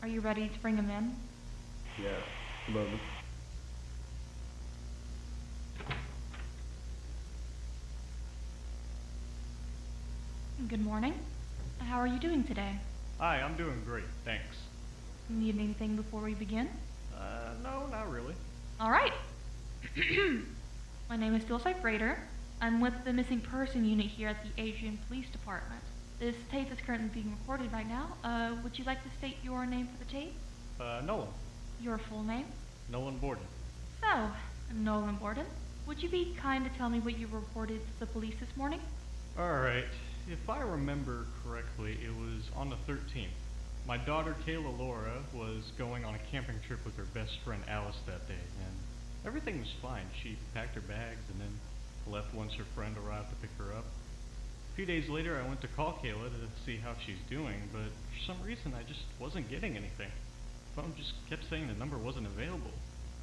Are you ready to bring him in? Yeah, a moment. Good morning. How are you doing today? Hi, I'm doing great, thanks. Need anything before we begin? No, not really. Alright. My name is Dulcie Frater. I'm with the missing person unit here at the Asian Police Department. This tape is currently being recorded right now. Would you like to state your name for the tape? Nolan. Your full name? Nolan Borden. So, Nolan Borden, would you be kind to tell me what you reported to the police this morning? Alright, if I remember correctly, it was on the 13th. My daughter Kayla Laura was going on a camping trip with her best friend Alice that day, and everything was fine. She packed her bags and then left once her friend arrived to pick her up. A few days later, I went to call Kayla to see how she's doing, but for some reason I just wasn't getting anything. The phone just kept saying the number wasn't available,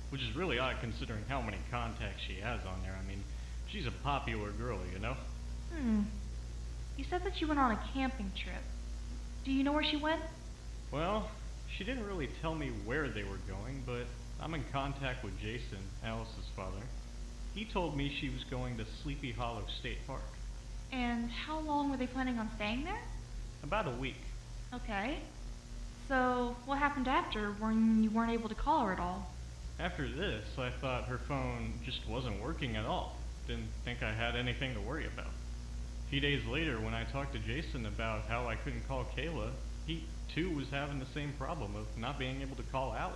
which is really odd considering how many contacts she has on there. I mean, she's a popular girl, you know? You said that she went on a camping trip. Do you know where she went? Well, she didn't really tell me where they were going, but I'm in contact with Jason, Alice's father. He told me she was going to Sleepy Hollow State Park. And how long were they planning on staying there? About a week. Okay. So, what happened after when you weren't able to call her at all? After this, I thought her phone just wasn't working at all. Didn't think I had anything to worry about. A few days later, when I talked to Jason about how I couldn't call Kayla, he too was having the same problem of not being able to call Alice.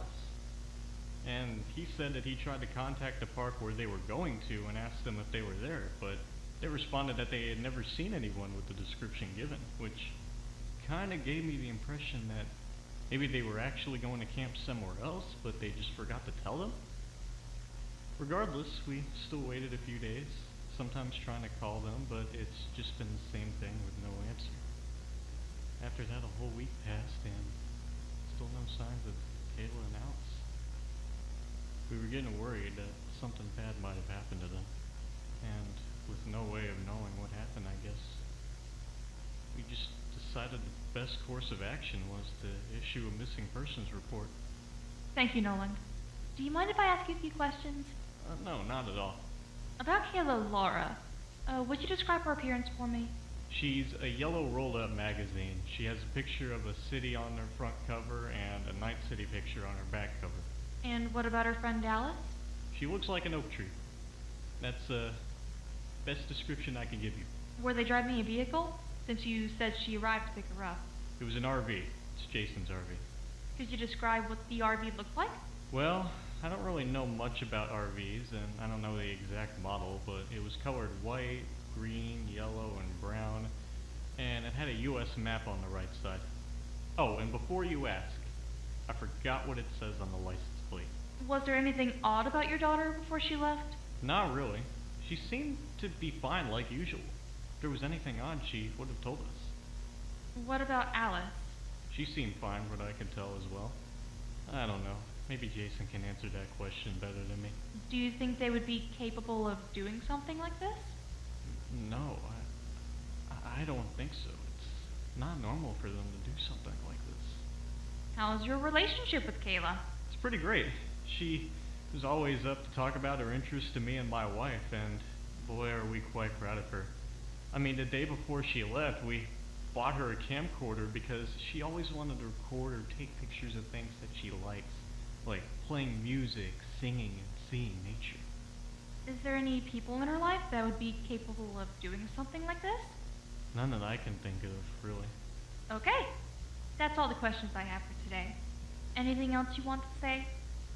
And he said that he tried to contact the park where they were going to and asked them if they were there, but they responded that they had never seen anyone with the description given, which kinda gave me the impression that maybe they were actually going to camp somewhere else, but they just forgot to tell them. Regardless, we still waited a few days, sometimes trying to call them, but it's just been the same thing with no answer. After that, a whole week passed, and still no signs of Kayla and Alice. We were getting worried that something bad might have happened to them, and with no way of knowing what happened, I guess, we just decided the best course of action was to issue a missing persons report. Thank you, Nolan. Do you mind if I ask you a few questions? No, not at all. About Kayla Laura, would you describe her appearance for me? She's a yellow rolled-up magazine. She has a picture of a city on her front cover and a night city picture on her back cover. And what about her friend Alice? She looks like an oak tree. That's the best description I can give you. Were they driving a vehicle? Since you said she arrived to pick her up. It was an RV. It's Jason's RV. Could you describe what the RV looked like? Well, I don't really know much about RVs, and I don't know the exact model, but it was colored white, green, yellow, and brown, and it had a US map on the right side. Oh, and before you ask, I forgot what it says on the license plate. Was there anything odd about your daughter before she left? Not really. She seemed to be fine like usual. If there was anything odd, she would have told us. What about Alice? She seemed fine, what I could tell as well. I don't know. Maybe Jason can answer that question better than me. Do you think they would be capable of doing something like this? No, I don't think so. It's not normal for them to do something like this. How's your relationship with Kayla? It's pretty great. She was always up to talk about her interests to me and my wife, and boy, are we quite proud of her. I mean, the day before she left, we bought her a camcorder because she always wanted to record or take pictures of things that she likes, like playing music, singing, and seeing nature. Is there any people in her life that would be capable of doing something like this? None that I can think of, really. Okay. That's all the questions I have for today. Anything else you want to say?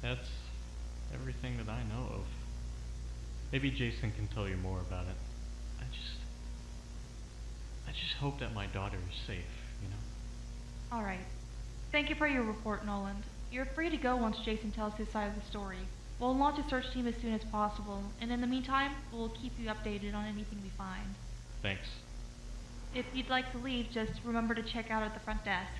That's everything that I know of. Maybe Jason can tell you more about it. I just hope that my daughter is safe, you know? Alright. Thank you for your report, Nolan. You're free to go once Jason tells his side of the story. We'll launch a search team as soon as possible, and in the meantime, we'll keep you updated on anything we find. Thanks. If you'd like to leave, just remember to check out at the front desk.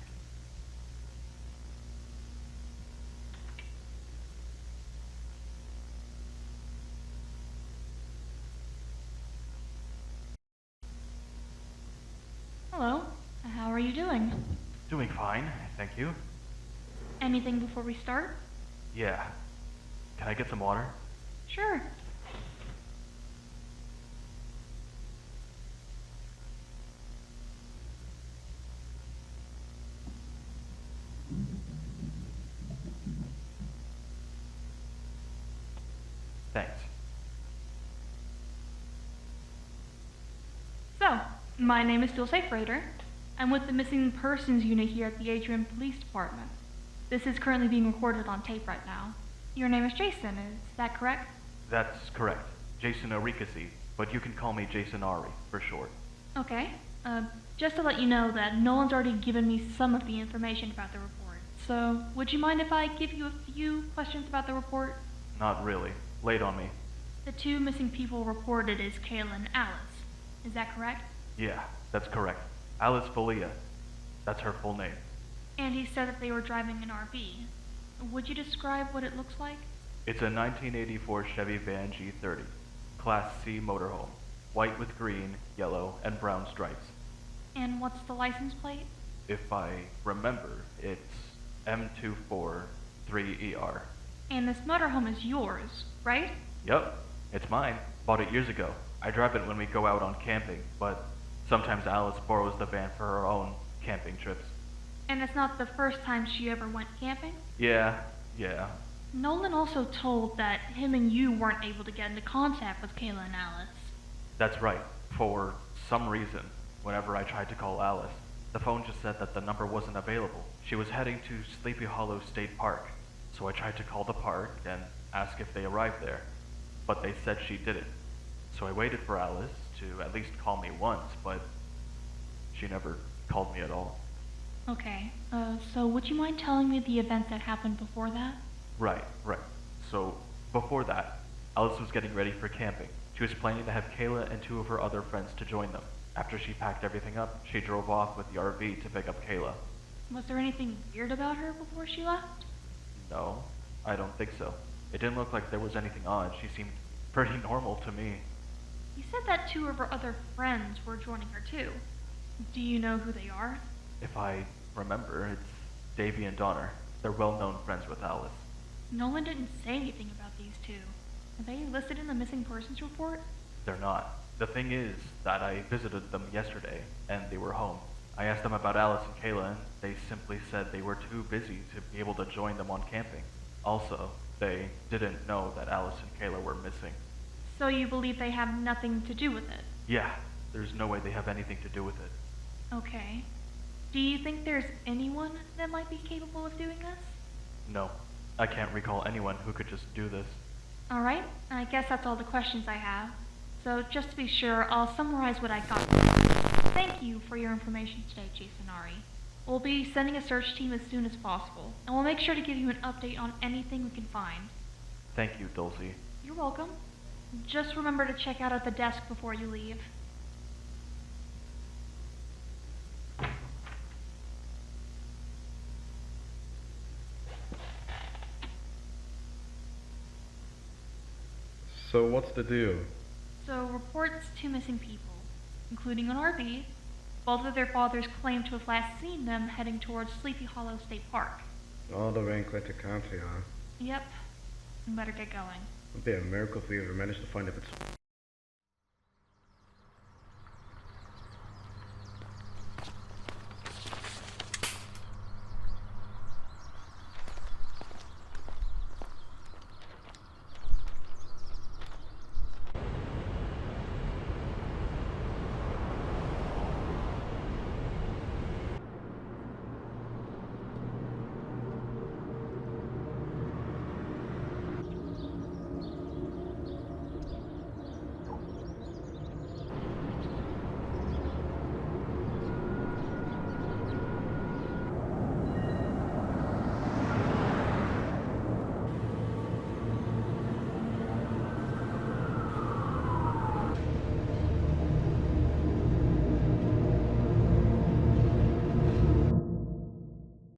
Hello. How are you doing? Doing fine, thank you. Anything before we start? Yeah. Can I get some water? Sure. Thanks. So, my name is Dulcie Frater. I'm with the Missing Persons Unit here at the Adrian Police Department. This is currently being recorded on tape right now. Your name is Jason, is that correct? That's correct. Jason Arecaceae, but you can call me Jason Ari for short. Okay. Just to let you know that Nolan's already given me some of the information about the report. So, would you mind if I give you a few questions about the report? Not really. Late on me. The two missing people reported is Kayla and Alice. Is that correct? Yeah, that's correct. Alice Valia. That's her full name. And he said that they were driving an RV. Would you describe what it looks like? It's a 1984 Chevy Van G30. Class C motorhome. White with green, yellow, and brown stripes. And what's the license plate? If I remember, it's M243ER. And this motorhome is yours, right? Yup, it's mine. Bought it years ago. I drive it when we go out on camping, but sometimes Alice borrows the van for her own camping trips. And it's not the first time she ever went camping? Yeah. Nolan also told that him and you weren't able to get into contact with Kayla and Alice. That's right. For some reason, whenever I tried to call Alice, the phone just said that the number wasn't available. She was heading to Sleepy Hollow State Park, so I tried to call the park and ask if they arrived there, but they said she didn't. So I waited for Alice to at least call me once, but she never called me at all. Okay, so would you mind telling me the event that happened before that? Right. So, before that, Alice was getting ready for camping. She was planning to have Kayla and two of her other friends to join them. After she packed everything up, she drove off with the RV to pick up Kayla. Was there anything weird about her before she left? No, I don't think so. It didn't look like there was anything odd. She seemed pretty normal to me. You said that two of her other friends were joining her too. Do you know who they are? If I remember, it's Davy and Donner. They're well-known friends with Alice. Nolan didn't say anything about these two. Are they listed in the missing persons report? They're not. The thing is that I visited them yesterday, and they were home. I asked them about Alice and Kayla, and they simply said they were too busy to be able to join them on camping. Also, they didn't know that Alice and Kayla were missing. So you believe they have nothing to do with it? Yeah, there's no way they have anything to do with it. Okay. Do you think there's anyone that might be capable of doing this? No, I can't recall anyone who could just do this. Alright, I guess that's all the questions I have. So just to be sure, I'll summarize what I got. Thank you for your information today, Jason Ari. We'll be sending a search team as soon as possible, and we'll make sure to give you an update on anything we can find. Thank you, Dulcie. You're welcome. Just remember to check out at the desk before you leave. So what's the deal? So, reports two missing people, including an RV. Both of their fathers claim to have last seen them heading towards Sleepy Hollow State Park. All the way in Clinton County, huh? Yep. We better get going. It'd be a miracle if we ever managed to find if it's